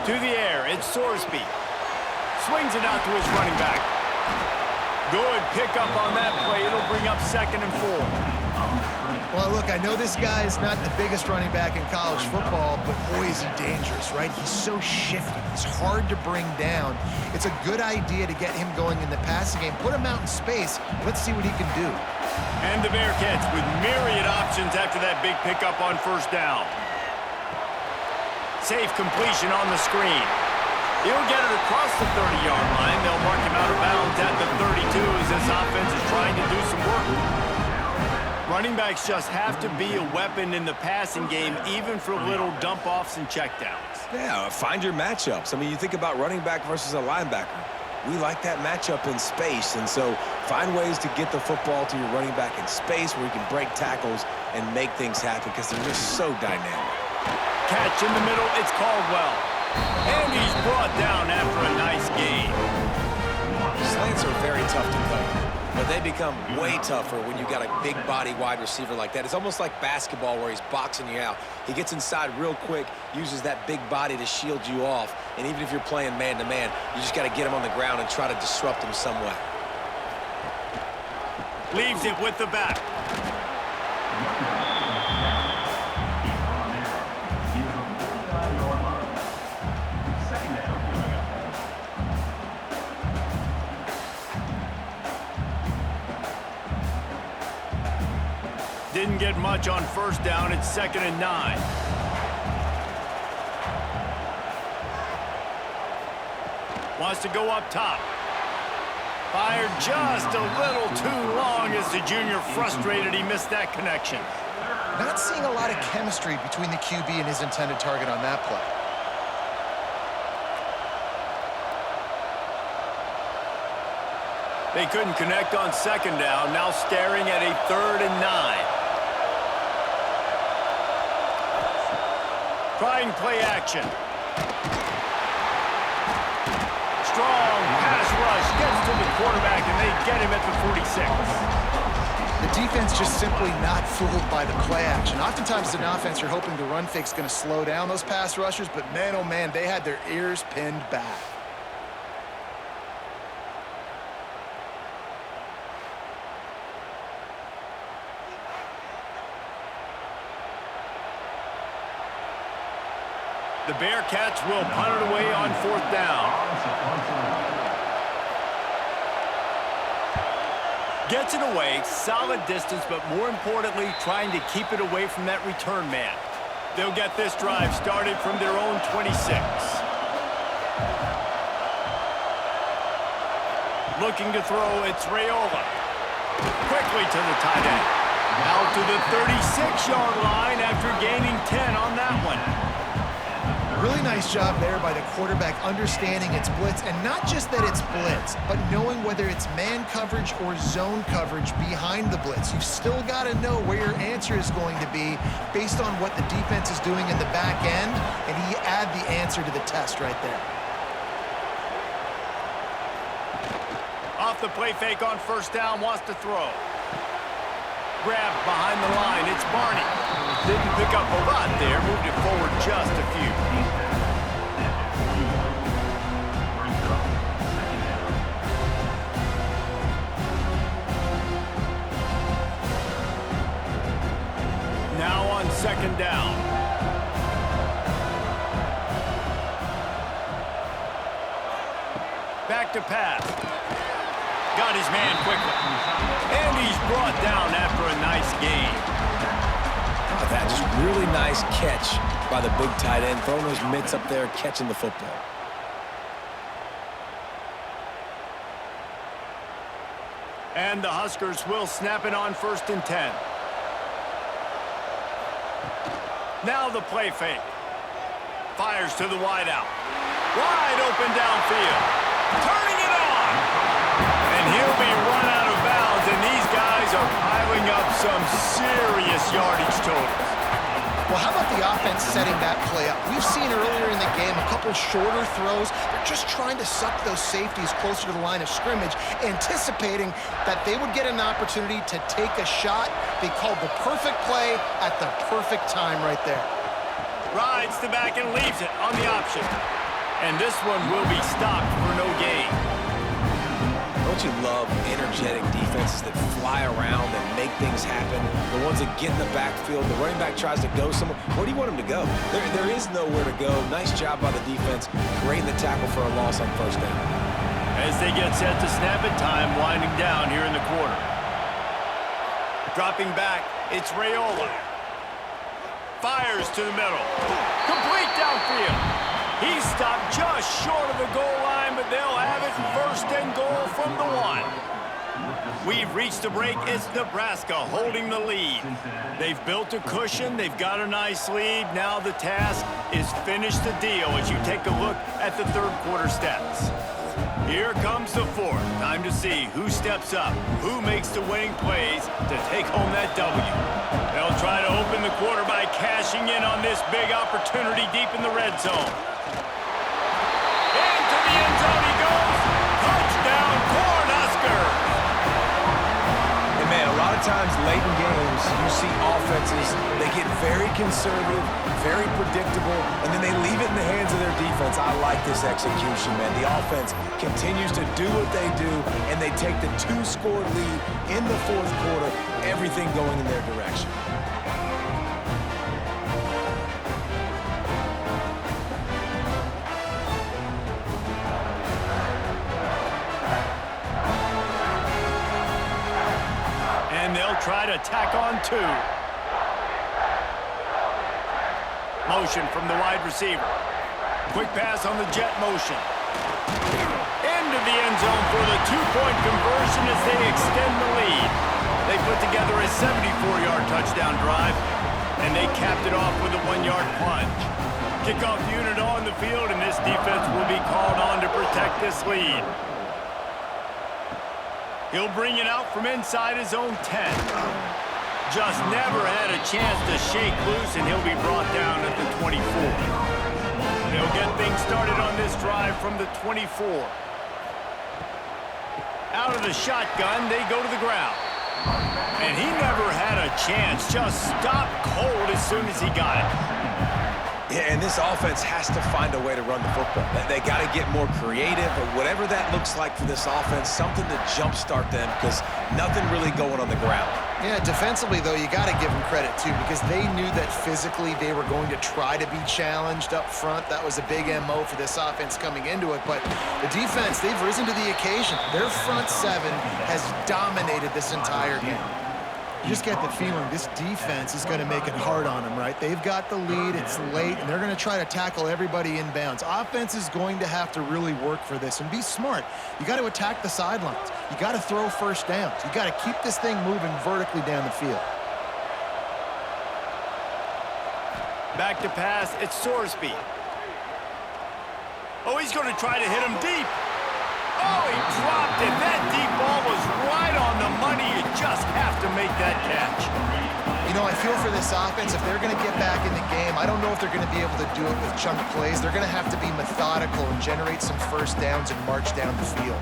To the air, it's Sorsby. Swings it out to his running back. Good pickup on that play. It'll bring up 2nd and 4. Well, look, I know this guy is not the biggest running back in college football, but boy, is he dangerous, right? He's so shifty. He's hard to bring down. It's a good idea to get him going in the passing game. Put him out in space. Let's see what he can do. And the Bearcats with myriad options after that big pickup on first down. Safe completion on the screen. He'll get it across the 30-yard line. They'll mark him out of bounds at the 32 as this offense is trying to do some work. Running backs just have to be a weapon in the passing game, even for little dump-offs and checkdowns. Yeah, find your matchups. I mean, you think about running back versus a linebacker. We like that matchup in space, and so find ways to get the football to your running back in space where you can break tackles and make things happen because they're just so dynamic. Catch in the middle, it's Caldwell. And he's brought down after a nice gain. Slants are very tough to cover, but they become way tougher when you got a big body wide receiver like that. It's almost like basketball where he's boxing you out. He gets inside real quick, uses that big body to shield you off, and even if you're playing man-to-man, you just got to get him on the ground and try to disrupt him some way. Leaves it with the back. Didn't get much on first down. It's 2nd and 9. Wants to go up top. Fired just a little too long as the junior frustrated. He missed that connection. Not seeing a lot of chemistry between the QB and his intended target on that play. They couldn't connect on second down. Now staring at a 3rd and 9. Trying play action. Strong pass rush gets to the quarterback, and they get him at the 46. The defense just simply not fooled by the play action. Oftentimes as an offense, you're hoping the run fake's going to slow down those pass rushers, but man, oh man, they had their ears pinned back. The Bearcats will punt it away on 4th down. Gets it away, solid distance, but more importantly, trying to keep it away from that return man. They'll get this drive started from their own 26. Looking to throw, it's Raiola. Quickly to the tight end. Out to the 36-yard line after gaining 10 on that one. Really nice job there by the quarterback understanding it's blitz, and not just that it's blitz, but knowing whether it's man coverage or zone coverage behind the blitz. You've still got to know where your answer is going to be based on what the defense is doing in the back end, and he add the answer to the test right there. Off the play fake on 1st down, wants to throw. Grabbed behind the line, it's Barney. Didn't pick up a lot there, moved it forward just a few. Now on 2nd down. Back to pass. Got his man quickly. And he's brought down after a nice gain. Oh, that's just really nice catch by the big tight end, throwing those mitts up there, catching the football. And the Huskers will snap it on 1st and 10. Now the play fake. Fires to the wideout. Wide open downfield. Turning it on. And he'll be run out of bounds, and these guys are piling up some serious yardage totals. Well, how about the offense setting that play up? We've seen earlier in the game a couple shorter throws. They're just trying to suck those safeties closer to the line of scrimmage, anticipating that they would get an opportunity to take a shot. They called the perfect play at the perfect time right there. Rides the back and leaves it on the option. And this one will be stopped for no gain. Don't you love energetic defenses that fly around and make things happen? The ones that get in the backfield, the running back tries to go somewhere. Where do you want him to go? There is nowhere to go. Nice job by the defense. Great in the tackle for a loss on 1st down. As they get set to snap it, time winding down here in the quarter. Dropping back, it's Raiola. Fires to the middle. Complete downfield. He's stopped just short of the goal line, but they'll have it 1st and goal from the 1. We've reached the break. It's Nebraska holding the lead. They've built a cushion. They've got a nice lead. Now the task is finish the deal as you take a look at the 3rd quarter stats. Here comes the 4th. Time to see who steps up, who makes the winning plays to take home that W. They'll try to open the quarter by cashing in on this big opportunity deep in the red zone. Into the end zone he goes. Touchdown, Cornhuskers! And man, a lot of times late in games, you see offenses, they get very conservative, very predictable, and then they leave it in the hands of their defense. I like this execution, man. The offense continues to do what they do, and they take the 2-score lead in the 4th quarter, everything going in their direction. And they'll try to tack on 2. Motion from the wide receiver. Quick pass on the jet motion. Into the end zone for the 2-point conversion as they extend the lead. They put together a 74-yard touchdown drive, and they capped it off with a 1-yard plunge. Kickoff unit on the field, and this defense will be called on to protect this lead. He'll bring it out from inside his own 10. Just never had a chance to shake loose, and he'll be brought down at the 24. They'll get things started on this drive from the 24. Out of the shotgun, they go to the ground. And he never had a chance, just stopped cold as soon as he got it. Yeah, and this offense has to find a way to run the football. They got to get more creative, or whatever that looks like for this offense, something to jumpstart them, because nothing really going on the ground. Yeah, defensively, though, you got to give them credit, too, because they knew that physically they were going to try to be challenged up front. That was a big MO for this offense coming into it. But the defense, they've risen to the occasion. Their front seven has dominated this entire game. You just get the feeling this defense is going to make it hard on them, right? They've got the lead, it's late, and they're going to try to tackle everybody inbounds. Offense is going to have to really work for this and be smart. You got to attack the sidelines. You got to throw first downs. You got to keep this thing moving vertically down the field. Back to pass, it's Sorsby. Oh, he's going to try to hit him deep. Oh, he dropped it. That deep ball was right on the money. You just have to make that catch. You know, I feel for this offense, if they're going to get back in the game, I don't know if they're going to be able to do it with chunk plays. They're going to have to be methodical and generate some first downs and march down the field.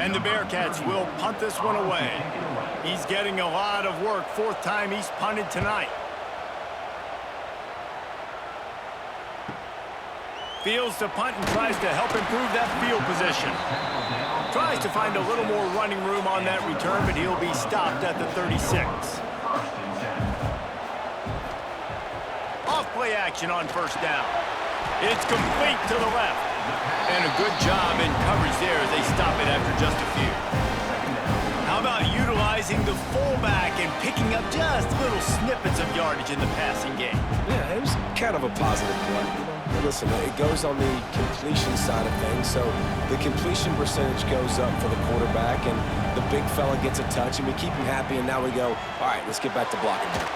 And the Bearcats will punt this one away. He's getting a lot of work. Fourth time he's punted tonight. Fields to punt and tries to help improve that field position. Tries to find a little more running room on that return, but he'll be stopped at the 36. Off play action on first down. It's complete to the left. And a good job in coverage there as they stop it after just a few. How about utilizing the fullback and picking up just little snippets of yardage in the passing game? Yeah, it was kind of a positive play. Listen, it goes on the completion side of things, so the completion percentage goes up for the quarterback, and the big fella gets a touch, and we keep him happy, and now we go, all right, let's get back to blocking now.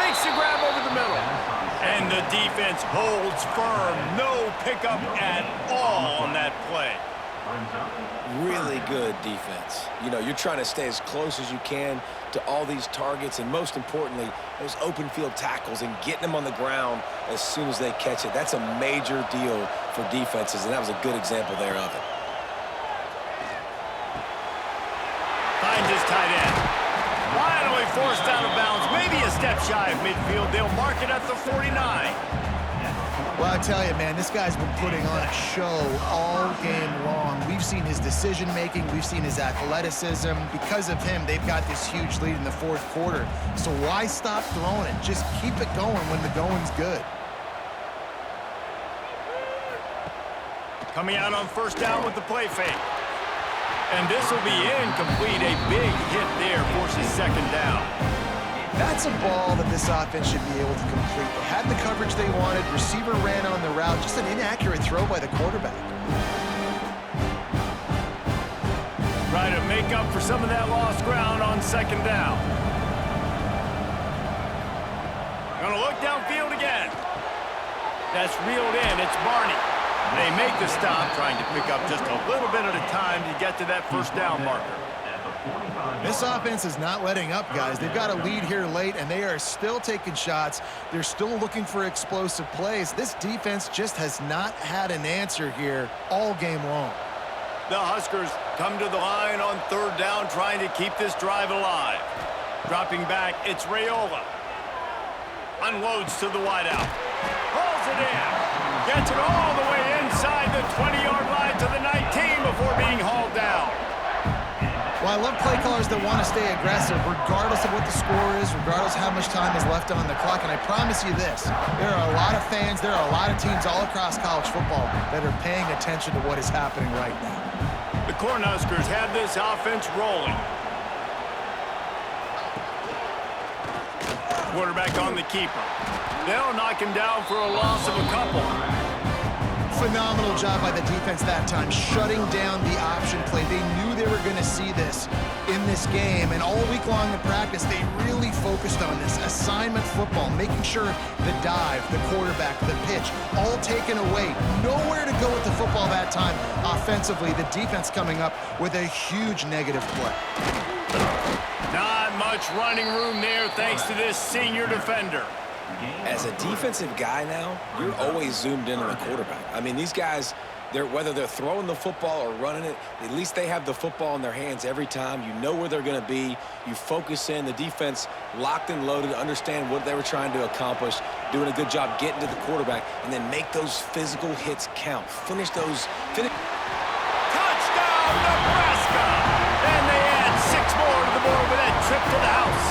Makes the grab over the middle. And the defense holds firm. No pickup at all on that play. Really good defense. You know, you're trying to stay as close as you can to all these targets, and most importantly, those open field tackles and getting them on the ground as soon as they catch it. That's a major deal for defenses, and that was a good example there of it. Finds his tight end. Finally forced out of bounds. Maybe a step shy of midfield. They'll mark it at the 49. Well, I tell you, man, this guy's been putting on a show all game long. We've seen his decision-making. We've seen his athleticism. Because of him, they've got this huge lead in the fourth quarter. So why stop throwing it? Just keep it going when the going's good. Coming out on first down with the play fake. And this will be incomplete. A big hit there forces second down. That's a ball that this offense should be able to complete. They had the coverage they wanted. Receiver ran on the route. Just an inaccurate throw by the quarterback. Try to make up for some of that lost ground on second down. Gonna look downfield again. That's reeled in. It's Barney. They make the stop, trying to pick up just a little bit at a time to get to that first down marker. This offense is not letting up, guys. They've got a lead here late, and they are still taking shots. They're still looking for explosive plays. This defense just has not had an answer here all game long. The Huskers come to the line on third down, trying to keep this drive alive. Dropping back, it's Raiola. Unloads to the wideout. Pulls it in. Gets it all the way inside the 20-yard line to the 19 before being hauled down. Well, I love play callers that want to stay aggressive regardless of what the score is, regardless how much time is left on the clock. And I promise you this, there are a lot of fans, there are a lot of teams all across college football that are paying attention to what is happening right now. The Cornhuskers have this offense rolling. Quarterback on the keeper. They'll knock him down for a loss of a couple. Phenomenal job by the defense that time, shutting down the option play. They knew they were going to see this in this game, and all week long in practice, they really focused on this assignment football, making sure the dive, the quarterback, the pitch, all taken away. Nowhere to go with the football that time offensively. The defense coming up with a huge negative play. Not much running room there thanks to this senior defender. As a defensive guy now, you're always zoomed in on the quarterback. I mean, these guys, whether they're throwing the football or running it, at least they have the football in their hands every time. You know where they're going to be. You focus in. The defense locked and loaded, understand what they were trying to accomplish, doing a good job getting to the quarterback, and then make those physical hits count. Finish those. Touchdown, Nebraska! And they add 6 more to the board with that trip to the house.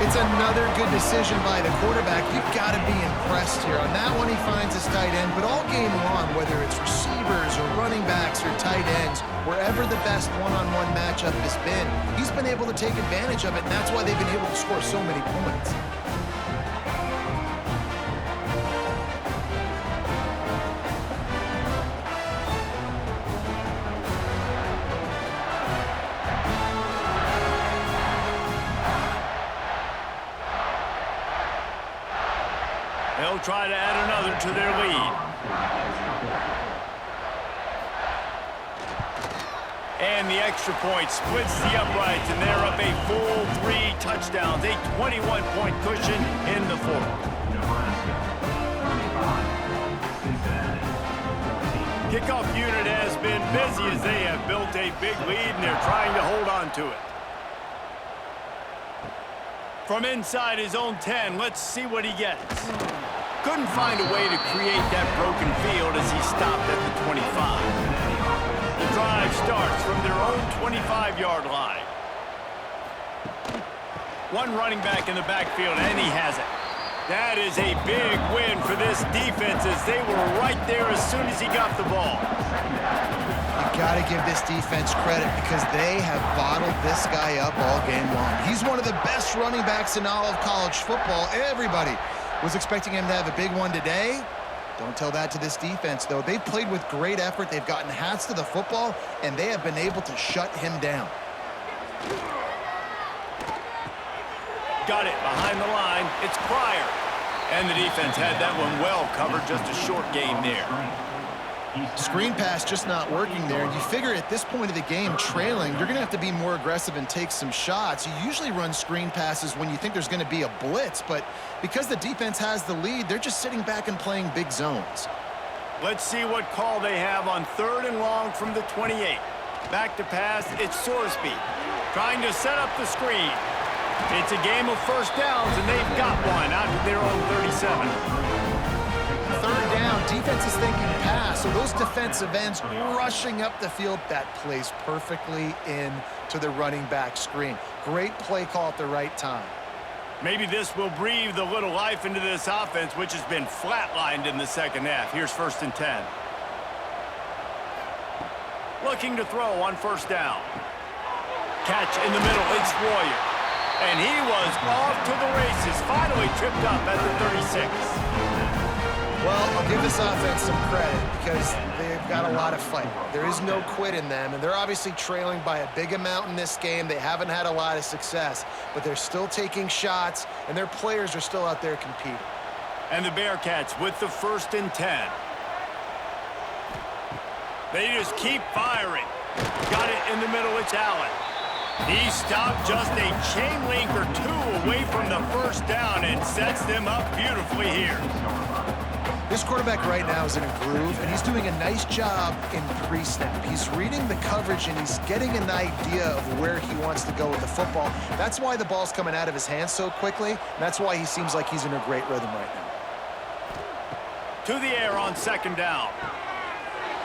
It's another good decision by the quarterback. You've got to be impressed here. On that one, he finds his tight end, but all game long, whether it's receivers or running backs or tight ends, wherever the best one-on-one matchup has been, he's been able to take advantage of it, and that's why they've been able to score so many points. They'll try to add another to their lead. And the extra point splits the uprights, and they're up a full 3 touchdowns, a 21-point cushion in the fourth. Kickoff unit has been busy as they have built a big lead, and they're trying to hold on to it. From inside his own 10, let's see what he gets. Couldn't find a way to create that broken field as he stopped at the 25. The drive starts from their own 25-yard line. One running back in the backfield, and he has it. That is a big win for this defense as they were right there as soon as he got the ball. You got to give this defense credit because they have bottled this guy up all game long. He's one of the best running backs in all of college football. Everybody was expecting him to have a big one today. Don't tell that to this defense, though. They've played with great effort. They've gotten hats to the football, and they have been able to shut him down. Got it behind the line. It's Pryor. And the defense had that one well covered. Just a short game there. Screen pass just not working there. You figure at this point of the game, trailing, you're going to have to be more aggressive and take some shots. You usually run screen passes when you think there's going to be a blitz, but because the defense has the lead, they're just sitting back and playing big zones. Let's see what call they have on 3rd and long from the 28. Back to pass, it's Sorsby. Trying to set up the screen. It's a game of first downs, and they've got one out to their own 37. 3rd down, defense is thinking pass, so those defensive ends rushing up the field, that plays perfectly into the running back screen. Great play call at the right time. Maybe this will breathe a little life into this offense, which has been flatlined in the second half. Here's 1st and 10. Looking to throw on 1st down. Catch in the middle, it's Royer. And he was off to the races, finally tripped up at the 36. Well, I'll give this offense some credit because they've got a lot of fight. There is no quit in them, and they're obviously trailing by a big amount in this game. They haven't had a lot of success, but they're still taking shots, and their players are still out there competing. And the Bearcats with the 1st and 10. They just keep firing. Got it in the middle, it's Allen. He stopped just a chain link or 2 away from the 1st down and sets them up beautifully here. This quarterback right now is in a groove, and he's doing a nice job in pre-snap. He's reading the coverage, and he's getting an idea of where he wants to go with the football. That's why the ball's coming out of his hands so quickly, and that's why he seems like he's in a great rhythm right now. To the air on 2nd down.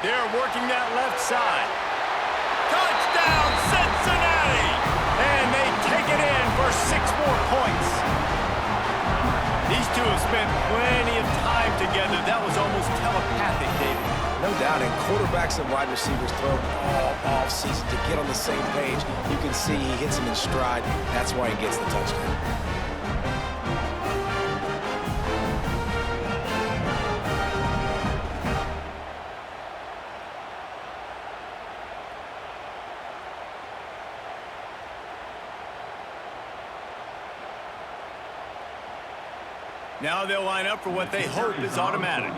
They're working that left side. Touchdown, Cincinnati! And they take it in for 6 more points. These two have spent plenty of time together. That was almost telepathic, David. No doubt, and quarterbacks and wide receivers throw all off-season to get on the same page. You can see he hits him in stride. That's why he gets the touchdown. Now they'll line up for what they hope is automatic.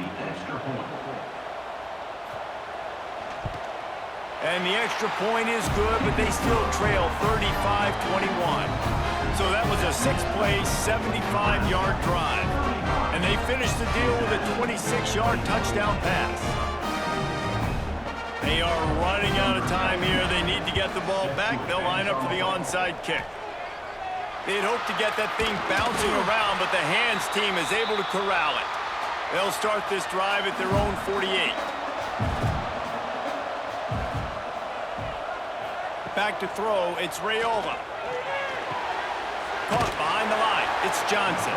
And the extra point is good, but they still trail 35-21. So that was a 6-play, 75-yard drive. And they finished the deal with a 26-yard touchdown pass. They are running out of time here. They need to get the ball back. They'll line up for the onside kick. They'd hoped to get that thing bouncing around, but the hands team is able to corral it. They'll start this drive at their own 48. Back to throw, it's Raiola. It's Johnson.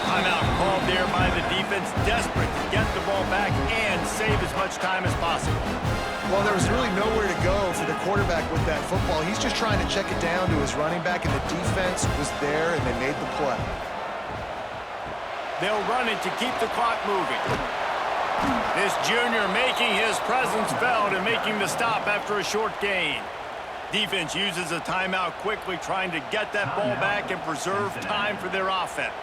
Timeout called there by the defense, desperate to get the ball back and save as much time as possible. Well, there was really nowhere to go for the quarterback with that football. He's just trying to check it down to his running back, and the defense was there, and they made the play. They'll run it to keep the clock moving. This junior making his presence felt and making the stop after a short gain. Defense uses a timeout quickly, trying to get that ball back and preserve time for their offense.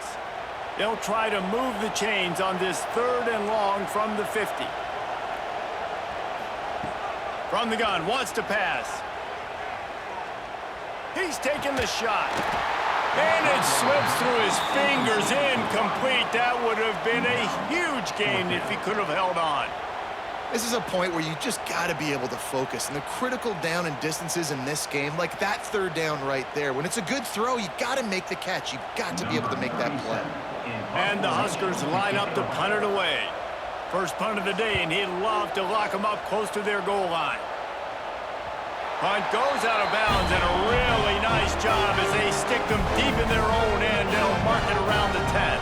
They'll try to move the chains on this 3rd and long from the 50. From the gun, wants to pass. He's taking the shot. And it slips through his fingers, incomplete. That would have been a huge gain if he could have held on. This is a point where you just got to be able to focus. And the critical down and distances in this game, like that 3rd down right there, when it's a good throw, you got to make the catch. You got to be able to make that play. And the Huskers line up to punt it away. First punt of the day, and he'd love to lock them up close to their goal line. Punt goes out of bounds, and a really nice job as they stick them deep in their own end. They'll mark it around the 10.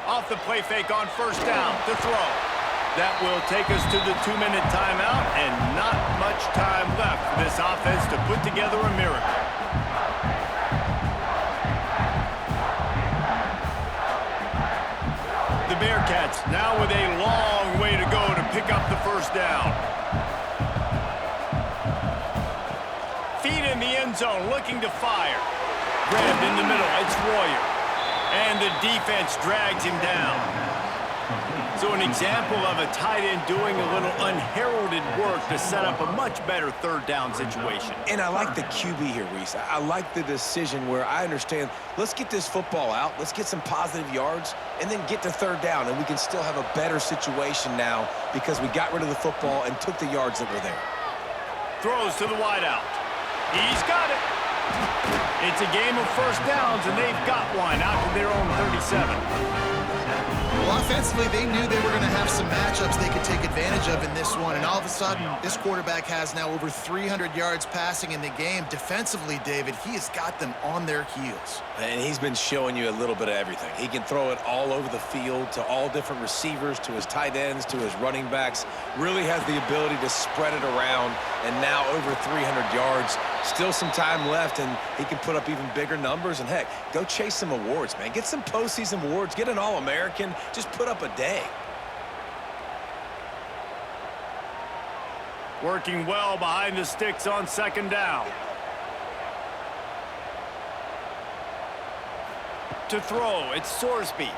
Off the play fake on 1st down to throw. That will take us to the 2-minute timeout, and not much time left for this offense to put together a miracle. The Bearcats now with a long way to go to pick up the 1st down. Feet in the end zone, looking to fire. Grabbed in the middle, it's Royer. And the defense drags him down. So an example of a tight end doing a little unheralded work to set up a much better 3rd down situation. And I like the QB here, Reese. I like the decision where I understand, let's get this football out, let's get some positive yards, and then get to 3rd down, and we can still have a better situation now because we got rid of the football and took the yards that were there. Throws to the wideout. He's got it. It's a game of 1st downs, and they've got one out to their own 37. Well, offensively, they knew they were going to have some matchups they could take advantage of in this one, and all of a sudden, this quarterback has now over 300 yards passing in the game. Defensively, David, he has got them on their heels. And he's been showing you a little bit of everything. He can throw it all over the field to all different receivers, to his tight ends, to his running backs. Really has the ability to spread it around, and now over 300 yards. Still some time left, and he can put up even bigger numbers. And, heck, go chase some awards, man. Get some postseason awards. Get an All-American. Just put up a day. Working well behind the sticks on 2nd down. To throw, it's Sorsby.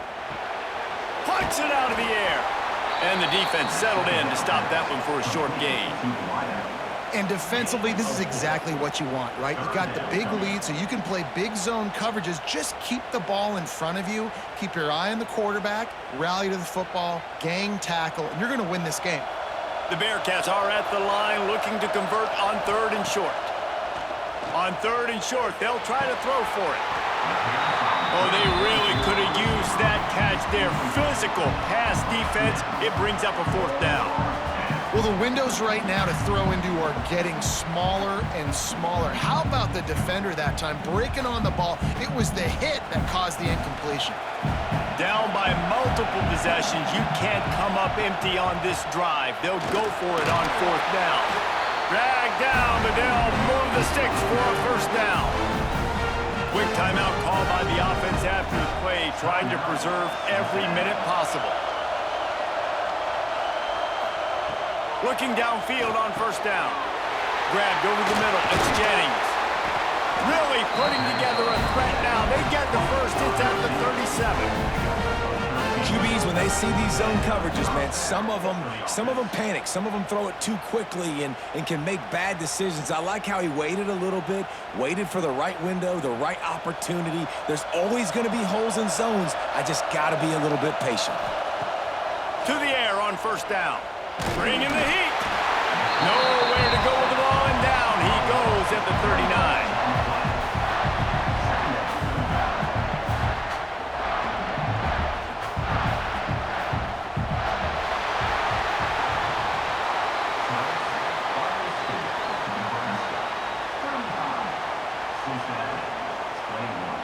Puts it out of the air. And the defense settled in to stop that one for a short gain. And defensively, this is exactly what you want, right? You got the big lead, so you can play big zone coverages. Just keep the ball in front of you. Keep your eye on the quarterback, rally to the football, gang tackle, and you're going to win this game. The Bearcats are at the line looking to convert on 3rd and short. On 3rd and short, they'll try to throw for it. Oh, they really could have used that catch there. Physical pass defense. It brings up a 4th down. Well, the windows right now to throw into are getting smaller and smaller. How about the defender that time breaking on the ball? It was the hit that caused the incompletion. Down by multiple possessions. You can't come up empty on this drive. They'll go for it on 4th down. Drag down, but they'll move the sticks for a 1st down. Quick timeout call by the offense after the play, trying to preserve every minute possible. Looking downfield on 1st down. Grabbed over the middle. It's Jennings. Really putting together a threat now. They get the 1st. It's at the 37. QBs, when they see these zone coverages, man, some of them panic. Some of them throw it too quickly and can make bad decisions. I like how he waited a little bit, waited for the right window, the right opportunity. There's always going to be holes in zones. I just got to be a little bit patient. To the air on 1st down. Bringing the heat. Nowhere to go with the ball, and down he goes at the 39. 21.